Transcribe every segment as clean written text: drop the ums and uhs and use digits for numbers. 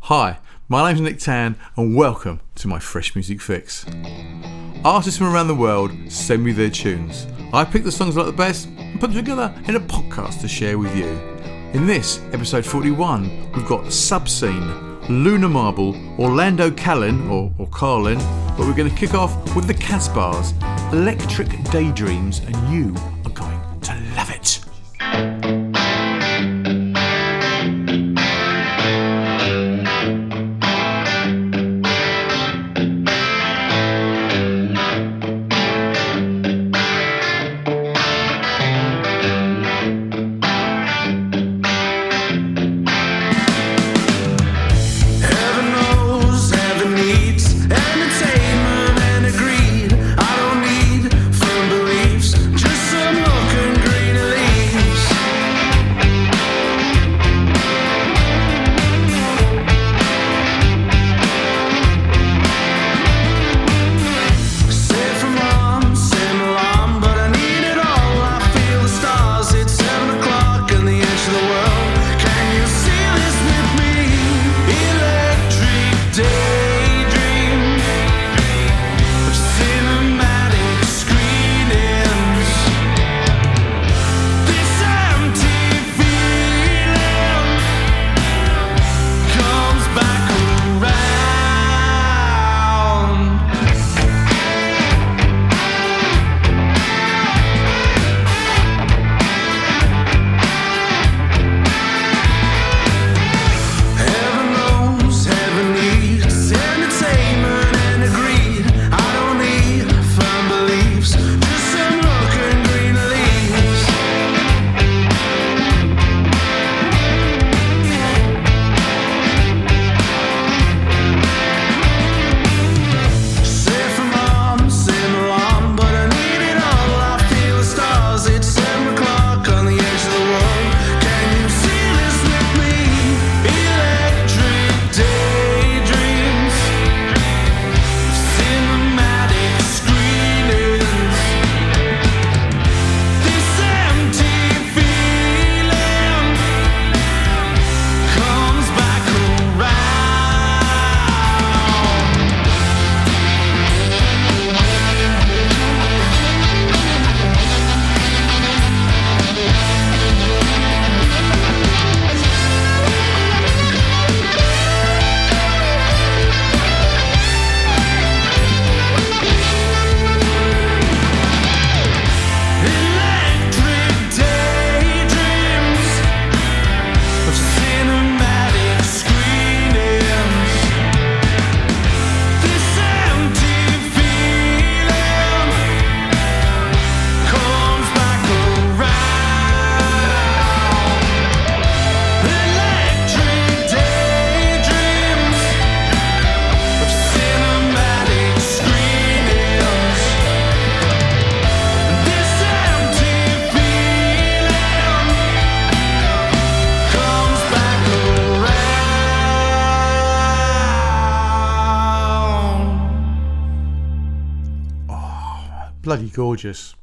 Hi, my name's Nick Tann and welcome to my Fresh Music Fix. Artists from around the world send me their tunes. I pick the songs I like the best and put them together in a podcast to share with you. In this, episode 41, we've got Subscene, Marble, Orlando Kallen, or Kallen, but we're going to kick off with the Casbahs, Electric Daydreams, and you are going to love it.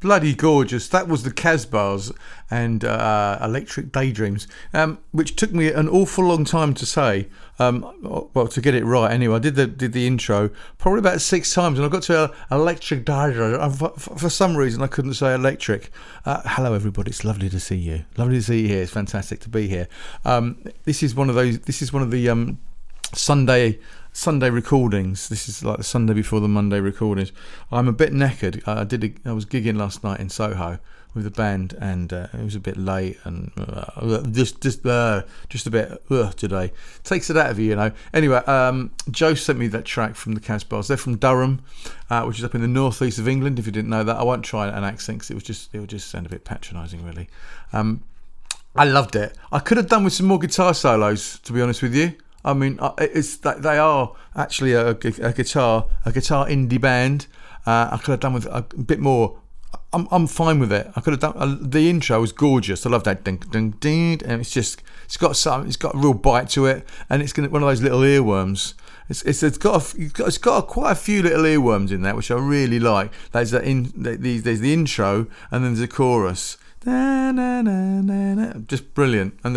Bloody gorgeous. That was the Casbahs and Electric Daydreams, which took me an awful long time to say. Well, to get it right. Anyway, I did the intro probably about 6 times, and I got to Electric Daydreams. For some reason, I couldn't say electric. Hello, everybody. It's lovely to see you. Lovely to see you here. It's fantastic to be here. This is one of the Sunday recordings. This is like the Sunday before the Monday recordings. I'm a bit knackered. I was gigging last night in Soho with the band, and it was a bit late, and just a bit today. Takes it out of you, you know. Anyway, Joe sent me that track from the Casbahs. They're from Durham, which is up in the northeast of England. If you didn't know that, I won't try an accent because it would just sound a bit patronising, really. I loved it. I could have done with some more guitar solos, to be honest with you. I mean, it's that they are actually a guitar indie band. I could have done with a bit more. I'm fine with it. I could have done. The intro was gorgeous. I love that ding ding ding, and it's got a real bite to it, and it's one of those little earworms. It's got quite a few little earworms in that, which I really like. There's the intro, and then there's the chorus. Just brilliant. And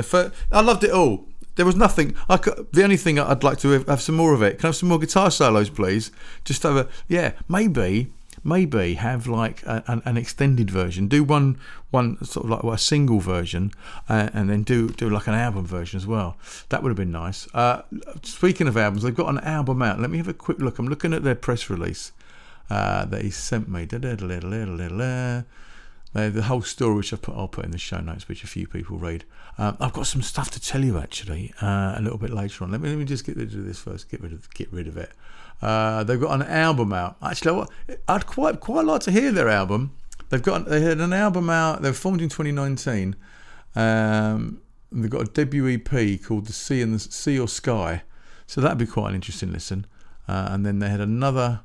I loved it all. there was nothing. The only thing I'd like to have some more of it. Can I have some more guitar solos, please? Just have maybe have like an extended version. Do one sort of like a single version, and then do like an album version as well. That would have been nice. Speaking of albums, they've got an album out. Let me have a quick look. I'm looking at their press release that he sent me. The whole story, which I'll put in the show notes, which a few people read. I've got some stuff to tell you actually a little bit later on. Let me just get rid of this first. Get rid of it. They've got an album out. Actually, I'd quite like to hear their album. They had an album out. They were formed in 2019. They've got a debut EP called The Sea or Sky. So that'd be quite an interesting listen. And then they had another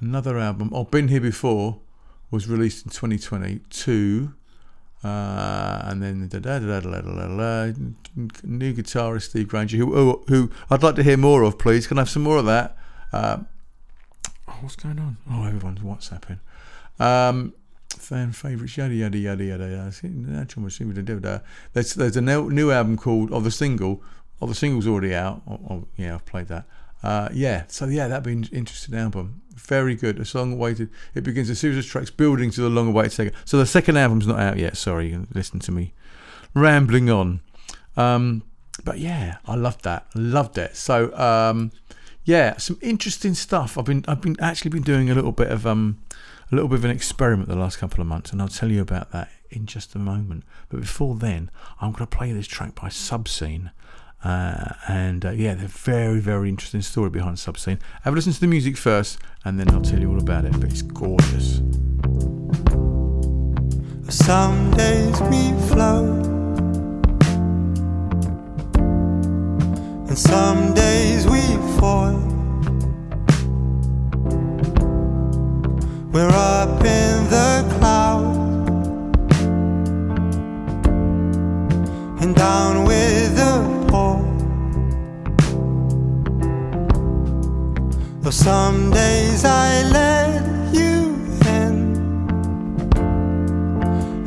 album. Been Here Before was released in 2022. And then new guitarist Steve Granger, who I'd like to hear more of, please. Can I have some more of that? What's going on? Everyone's WhatsApping. Fan favourites, yada yada yada yada. There's a new album called the single's already out. Yeah, I've played that. That'd be an interesting album. Very good. A song awaited. It begins a series of tracks building to the long awaited second. So the second album's not out yet. Sorry, you can listen to me rambling on. But yeah, I loved that. Loved it. So some interesting stuff. I've been doing a little bit of an experiment the last couple of months, and I'll tell you about that in just a moment. But before then, I'm going to play this track by Subscene. They're very, very interesting story behind Subscene. Have a listen to the music first, and then I'll tell you all about it. But it's gorgeous. Some days we float, and some days we fall. We're up in the clouds and down with the pole. Though some days I let you in,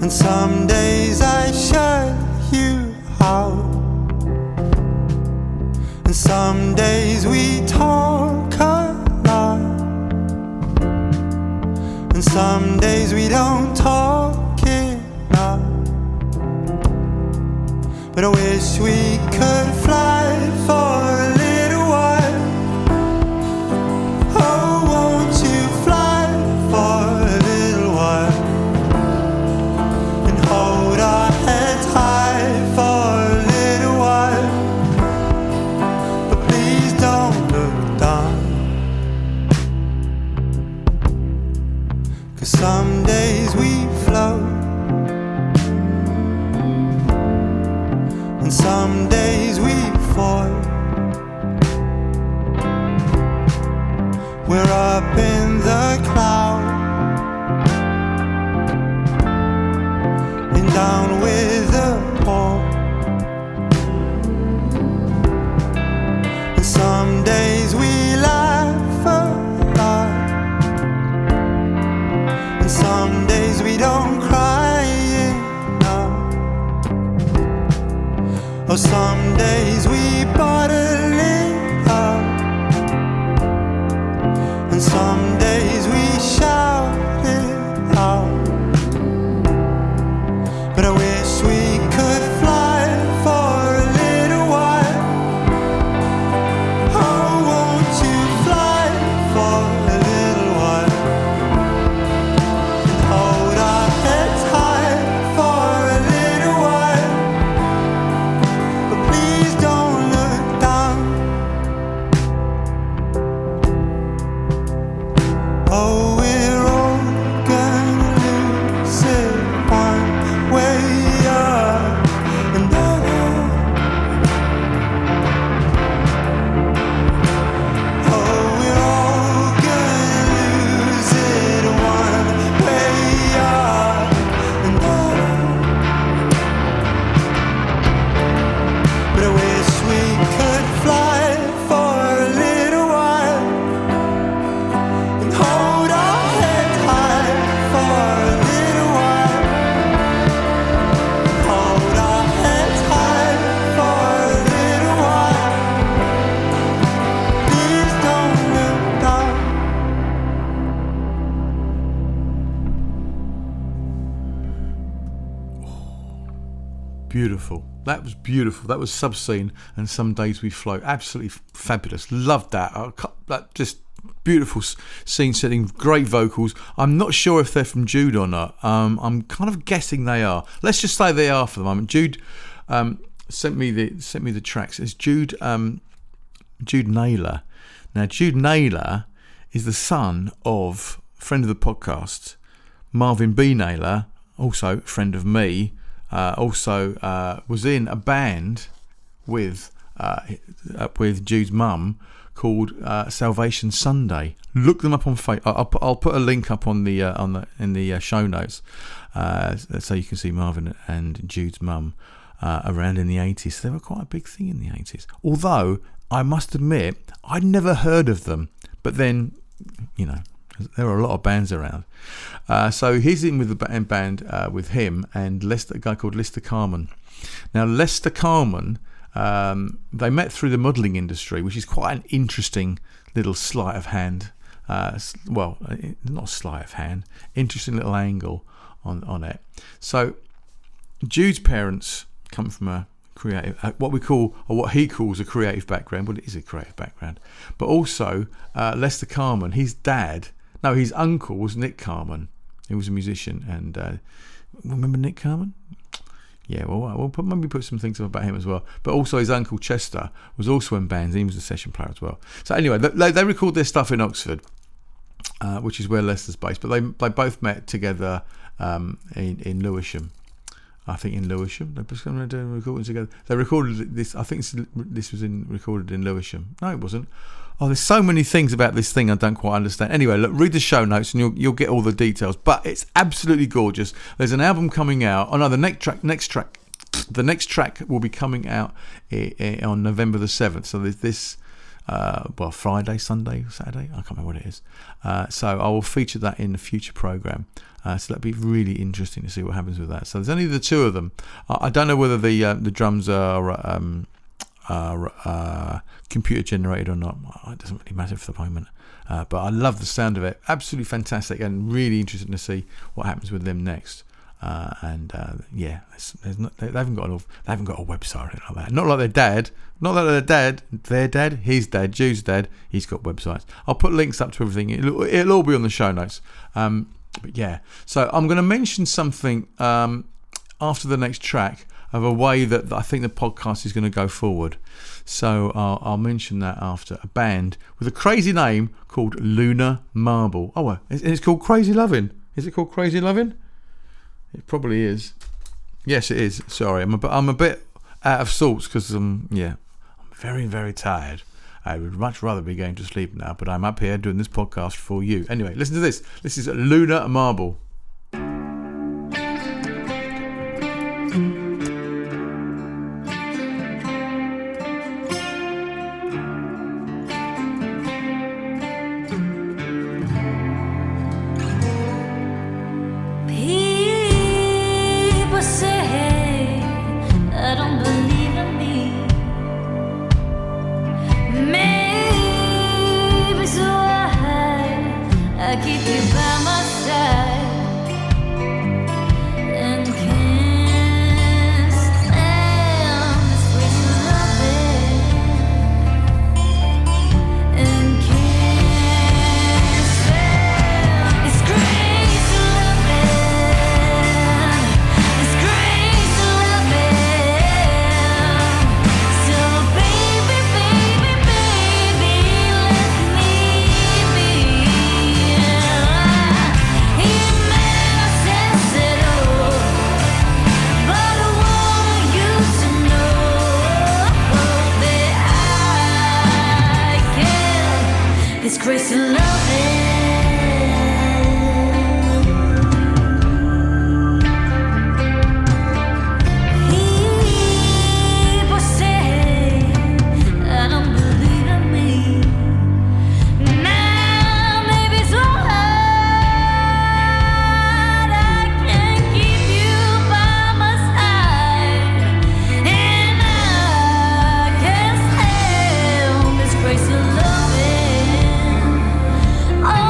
and some days I shut you out, and some days we talk a lot, and some days we don't talk enough. But I wish we could fly for a little while. Oh, won't you fly for a little while, and hold our heads high for a little while. But please don't look down, 'cause some days we float, and some days we beautiful. That was beautiful. That was Subscene and Some Days We Float. Absolutely fabulous. Loved that. That just beautiful scene setting, great vocals. I'm not sure if they're from Jude or not. I'm kind of guessing they are. Let's just say they are for the moment. Jude sent me the tracks. It's Jude Naylor. Now Jude Naylor is the son of friend of the podcast Marvin B. Naylor, also friend of me. Also was in a band with Jude's mum called Salvation Sunday. Look them up on Facebook. I'll put a link up in the show notes so you can see Marvin and Jude's mum around in the 80s. So they were quite a big thing in the 80s. Although I must admit I'd never heard of them, but then there are a lot of bands around. So he's in with the band with him and a guy called Lester Carmen. Now Lester Carmen, they met through the modelling industry, which is quite an interesting little sleight of hand. Not sleight of hand, interesting little angle on it. So Jude's parents come from a creative, what he calls a creative background. Well, it is a creative background. But also Lester Carmen, his uncle was Nick Carmen. He was a musician, and remember Nick Carmen? Yeah, well, we'll maybe put some things up about him as well. But also his uncle Chester was also in bands. He was a session player as well. So anyway, they record their stuff in Oxford, which is where Leicester's based. But they both met together in Lewisham. I think in Lewisham. They're just going to do recording together. They recorded this. I think this was recorded in Lewisham. No, it wasn't. Oh, there's so many things about this thing I don't quite understand. Anyway, look, read the show notes and you'll get all the details. But it's absolutely gorgeous. There's an album coming out. Oh no, the next track will be coming out on November the 7th. So there's this Friday, Sunday, Saturday. I can't remember what it is. So I will feature that in a future program. So that'd be really interesting to see what happens with that. So there's only the two of them. I don't know whether the drums are computer generated or not. It doesn't really matter for the moment. But I love the sound of it. Absolutely fantastic, and really interesting to see what happens with them next. They haven't got a website or anything like that. Not like their dad. Not like their dad, his dad, Jude's dad. He's got websites. I'll put links up to everything. It'll all be on the show notes. But yeah, so I'm going to mention something after the next track of a way that I think the podcast is going to go forward. So I'll mention that after. A band with a crazy name called Lunar Marble. Oh, it's called Crazy Lovin'. Is it called Crazy Lovin'? It probably is. Yes, it is. Sorry, I'm a bit out of sorts because I'm very, very tired. I would much rather be going to sleep now, but I'm up here doing this podcast for you. Anyway, listen to this. This is Lunar Marble. Keep you by my side. Oh,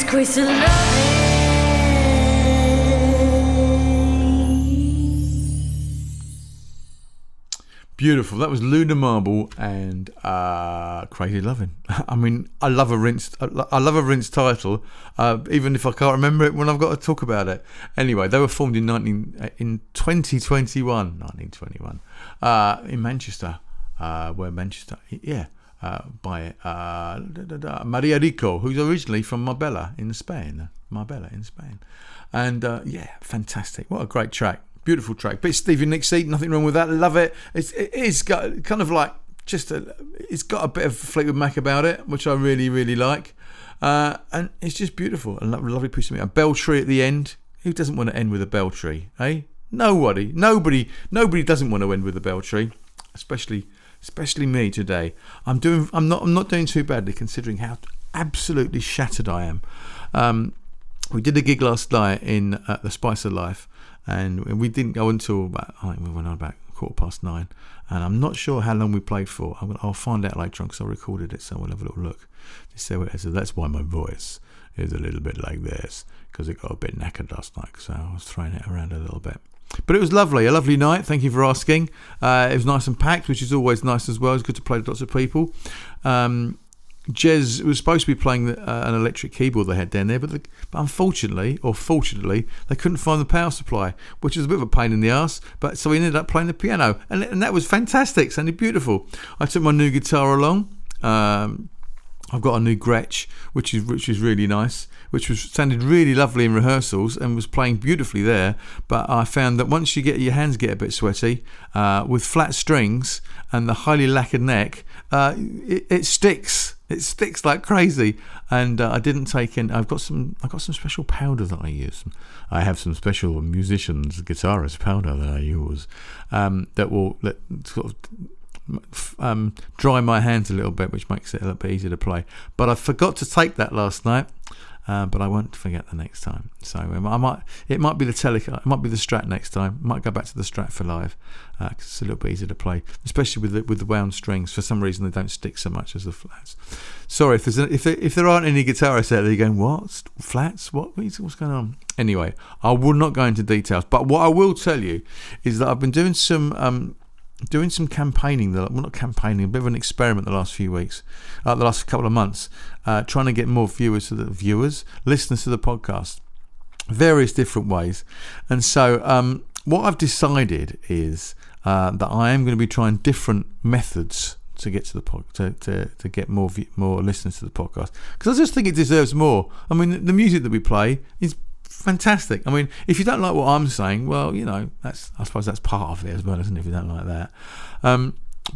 Crystal love. Beautiful. That was Luna Marble and Crazy Lovin'. I mean, I love a rinse title, even if I can't remember it when I've got to talk about it. Anyway, they were formed in 1921 in Manchester, by Maria Rico, who's originally from Marbella in Spain. And fantastic. What a great track. Beautiful track. Bit Stevie Nicks, nothing wrong with that. Love it. It's got kind of like it's got a bit of Fleetwood Mac about it, which I really, really like. And it's just beautiful. A lovely piece of music. A bell tree at the end. Who doesn't want to end with a bell tree? Eh? Nobody doesn't want to end with a bell tree, especially me today. I'm not doing too badly considering how absolutely shattered I am. We did a gig last night in the Spice of Life, and we didn't go until about 9:15, and I'm not sure how long we played for. I'll find out later on because I recorded it, so we'll have a little look to see what it is. So that's why my voice is a little bit like this, because it got a bit knackered last night, so I was throwing it around a little bit. But it was lovely, a lovely night. Thank you for asking. It was nice and packed, which is always nice as well. It's good to play with lots of people. Jez was supposed to be playing an electric keyboard they had down there, but unfortunately, or fortunately, they couldn't find the power supply, which was a bit of a pain in the arse. But so we ended up playing the piano, and that was fantastic, sounded beautiful. I took my new guitar along. I've got a new Gretsch, which is really nice, sounded really lovely in rehearsals and was playing beautifully there. But I found that once your hands get a bit sweaty, with flat strings and the highly lacquered neck, it sticks. It sticks like crazy. And I didn't take in. I've got some special powder that I use. I have some special musicians' guitarist powder that I use that will sort of dry my hands a little bit, which makes it a little bit easier to play. But I forgot to take that last night, but I won't forget the next time. So it might be the Strat next time. I might go back to the Strat for live because it's a little bit easier to play, especially with the wound strings. For some reason, they don't stick so much as the flats. Sorry if there aren't any guitarists out there going, what flats? What's going on? Anyway, I will not go into details. But what I will tell you is that I've been doing some campaigning, a bit of an experiment the last few weeks, the last couple of months, trying to get more listeners to the podcast, various different ways. And so what I've decided is that I am going to be trying different methods to get to the to get more listeners to the podcast, because I just think it deserves more. I mean, the music that we play is fantastic. I mean, if you don't like what I'm saying, well, I suppose that's part of it as well, isn't it? If you don't like that,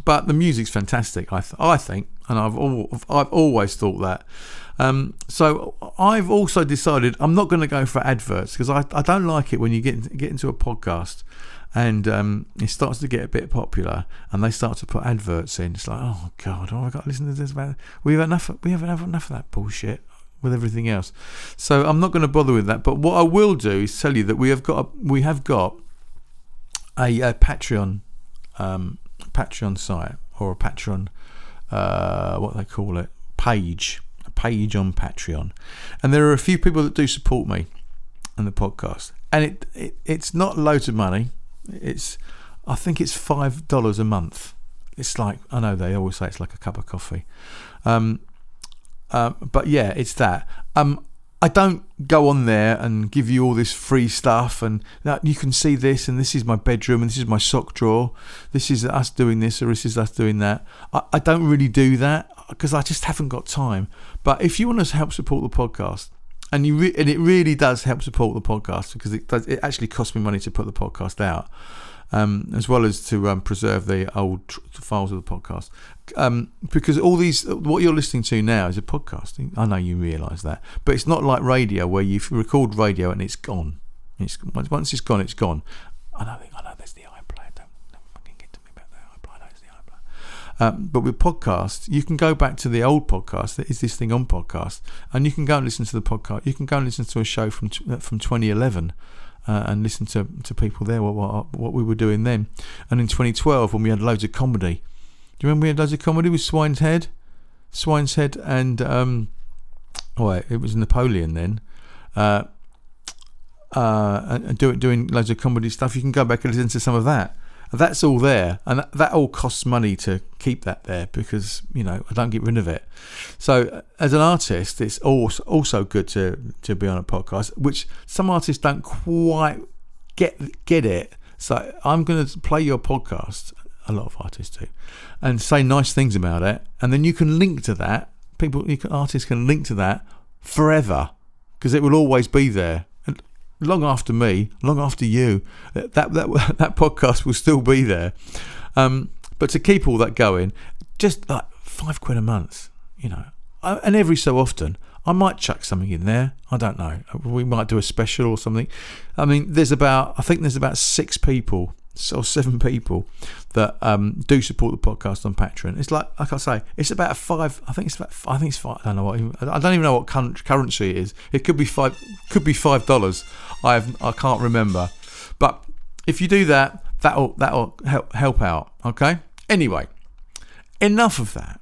but the music's fantastic, I think, and I've always thought that. So I've also decided I'm not going to go for adverts, because I don't like it when you get into a podcast and it starts to get a bit popular and they start to put adverts in. It's like, oh God, I've got to listen to this. We haven't enough of that bullshit with everything else. So I'm not going to bother with that. But what I will do is tell you that we have got a Patreon site, or a Patreon what they call it, page on Patreon, and there are a few people that do support me and the podcast, and it's not loads of money. I think it's $5 a month. It's like, I know they always say it's like a cup of coffee. But yeah, it's that. I I don't go on there and give you all this free stuff and you can see this and this is my bedroom and this is my sock drawer. This is us doing this or this is us doing that. I don't really do that because I just haven't got time. But if you want to help support the podcast, and it really does help support the podcast because it actually costs me money to put the podcast out, as well as to preserve the old files of the podcast. Because all these, what you're listening to now is a podcast. I know you realise that, but it's not like radio where you record radio and it's gone. Once it's gone, it's gone. I know. There's the iPlayer. Don't fucking get to me about the iPlayer. There's the iPlayer. But with podcasts, you can go back to the old podcast. Is this thing on podcast? And you can go and listen to the podcast. You can go and listen to a show from 2011. And listen to people there, what we were doing then. And in 2012, when we had loads of comedy. Do you remember we had loads of comedy with Swine's Head and it was Napoleon then, and doing loads of comedy stuff. You can go back and listen to some of that. That's all there, and that all costs money to keep that there because I don't get rid of it. So as an artist, it's also good to be on a podcast, which some artists don't quite get it. So I'm going to play your podcast. A lot of artists do, and say nice things about it, and then you can link to that. Artists can link to that forever because it will always be there. And long after me, long after you, that podcast will still be there. But to keep all that going, just like £5 a month, and every so often I might chuck something in there. I don't know. We might do a special or something. I mean, there's about 6 people or 7 people that do support the podcast on Patreon. It's like I say, it's about $5. I think it's $5. I don't know what. I don't even know what currency it is. It could be $5. I can't remember. But if you do that, that'll help out. Okay. Anyway, enough of that.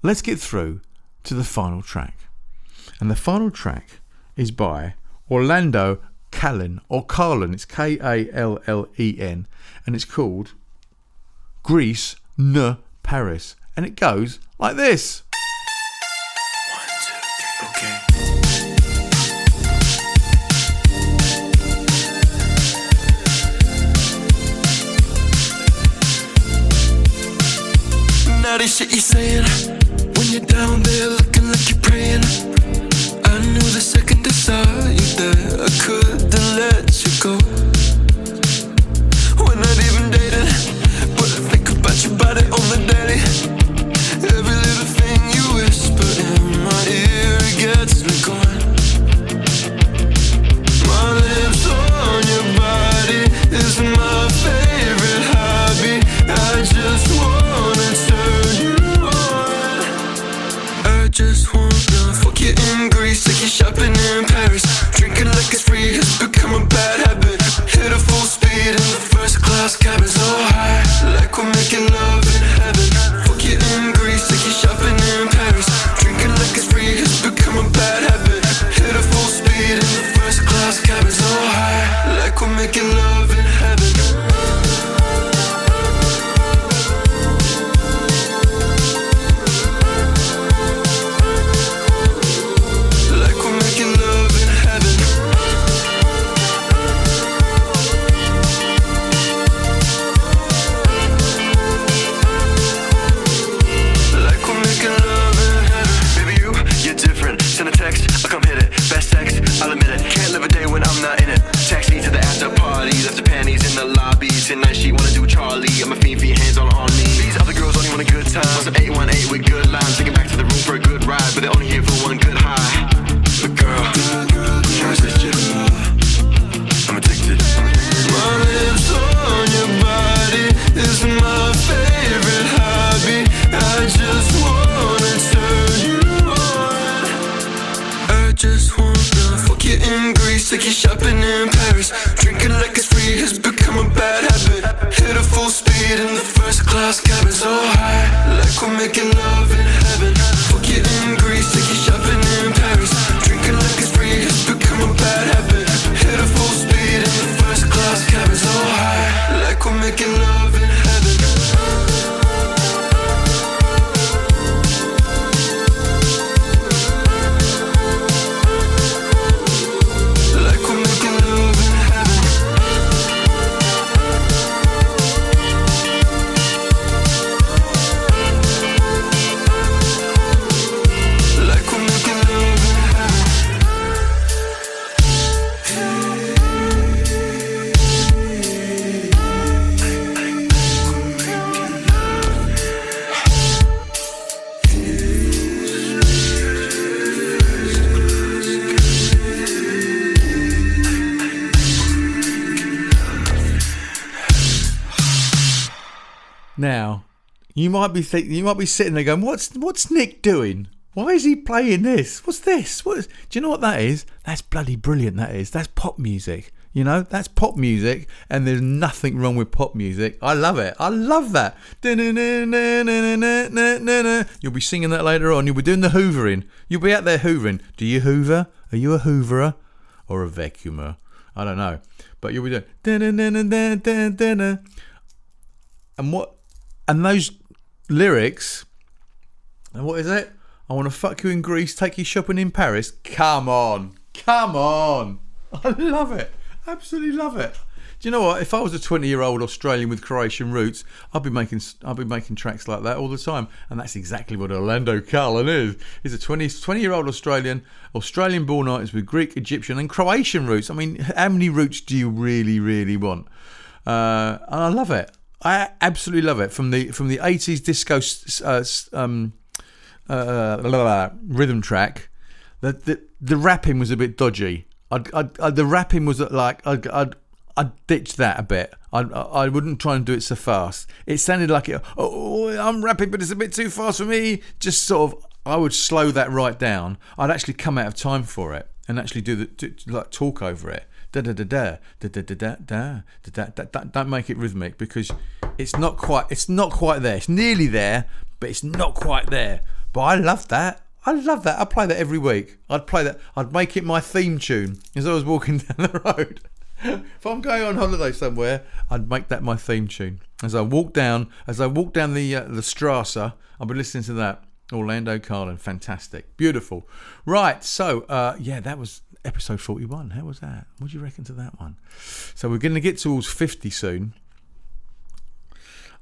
Let's get through to the final track, and the final track is by Orlando Kallen, or Kallen. It's Kallen, and it's called Greece N Paris, and it goes like this. 1, 2, 3, okay. Now this shit you saying when you're down there looking like you're praying. I knew the second I saw you there, I couldn't let you go. We're not even dating, but I think about your body on the daily. Every little thing you whisper in my ear gets me going. My lips on your body is my favorite hobby. I just wanna turn you on. I just wanna fuck you in Greece, take you shopping in Paris. Drinking like it's free has become a bad habit. Hit a full speed in the first class cabin, so high, like we're making love in heaven. Fuck you in Greece, take you shopping in Paris. Drinking like it's free has become a bad habit. Hit a full speed in the first class cabin, so high, like we're making love in heaven. I'll admit it, can't live a day when I'm not in it. Taxi to the after party, left the panties in the lobby. Tonight she wanna do Charlie, I'm a fiend for your hands all on me. These other girls only want a good time, want some 818 with good lines. Taking back to the room for a good ride, but they're only here for one good high. But girl, can I resist you? I'm addicted. My lips on your body is my favorite hobby. I just wanna turn you on. I just wanna fuck you in Greece, take you shopping in Paris. Drinking like it's free has become a bad habit. Hit a full speed in the first class cabin, so high, like we're making love in heaven. Fuck you in Greece, take you shopping in Paris. Drinking like it's free has become a bad habit. Hit a full speed in the first class cabin, so high, like we're making love in heaven. Now, you might be sitting there going, "What's Nick doing? Why is he playing this? What's this? Do you know what that is? That's bloody brilliant. That is. That's pop music. You know, that's pop music, and there's nothing wrong with pop music. I love it. I love that. You'll be singing that later on. You'll be doing the hoovering. You'll be out there hoovering. Do you hoover? Are you a hooverer or a vacuumer? I don't know, but you'll be doing and those lyrics. And what is it? I want to fuck you in Greece, take you shopping in Paris. Come on. I love it. Absolutely love it. Do you know what? If I was a 20-year-old Australian with Croatian roots, I'd be making tracks like that all the time. And that's exactly what Orlando Kallen is. He's a 20-year-old Australian-born artist with Greek, Egyptian, and Croatian roots. I mean, how many roots do you really, really want? And I love it. I absolutely love it. From the 80s disco rhythm track, the rapping was a bit dodgy. The rapping was like I'd ditch that a bit. I wouldn't try and do it so fast. It sounded like I'm rapping, but it's a bit too fast for me. Just sort of, I would slow that right down. I'd actually come out of time for it and actually like talk over it. Da da da da da da da da da da. Don't make it rhythmic because it's not quite there. It's nearly there, but it's not quite there. But I love that. I play that every week. I'd play that. I'd make it my theme tune as I was walking down the road. If I'm going on holiday somewhere, I'd make that my theme tune. As I walk down the Strasse, I'll be listening to that. Orlando Kallen, fantastic, beautiful. Right, so that was episode 41. How was that? What do you reckon to that one? So we're going to get towards 50 soon.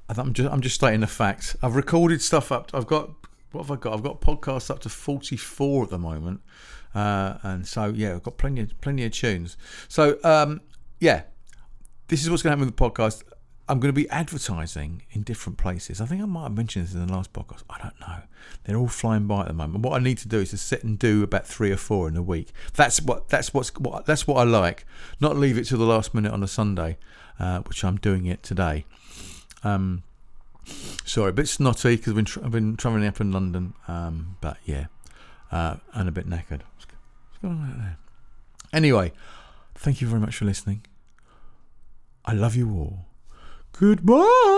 I'm just stating the facts. I've recorded stuff up. What have I got? I've got podcasts up to 44 at the moment, and so I've got plenty of tunes. So this is what's going to happen with the podcast. I'm going to be advertising in different places. I think I might have mentioned this in the last podcast. I don't know. They're all flying by at the moment. What I need to do is to sit and do about 3 or 4 in a week. That's what I like. Not leave it till the last minute on a Sunday, which I'm doing it today. Sorry, a bit snotty because I've been travelling up in London, but and a bit knackered. What's going on out there? Anyway, thank you very much for listening. I love you all. Goodbye.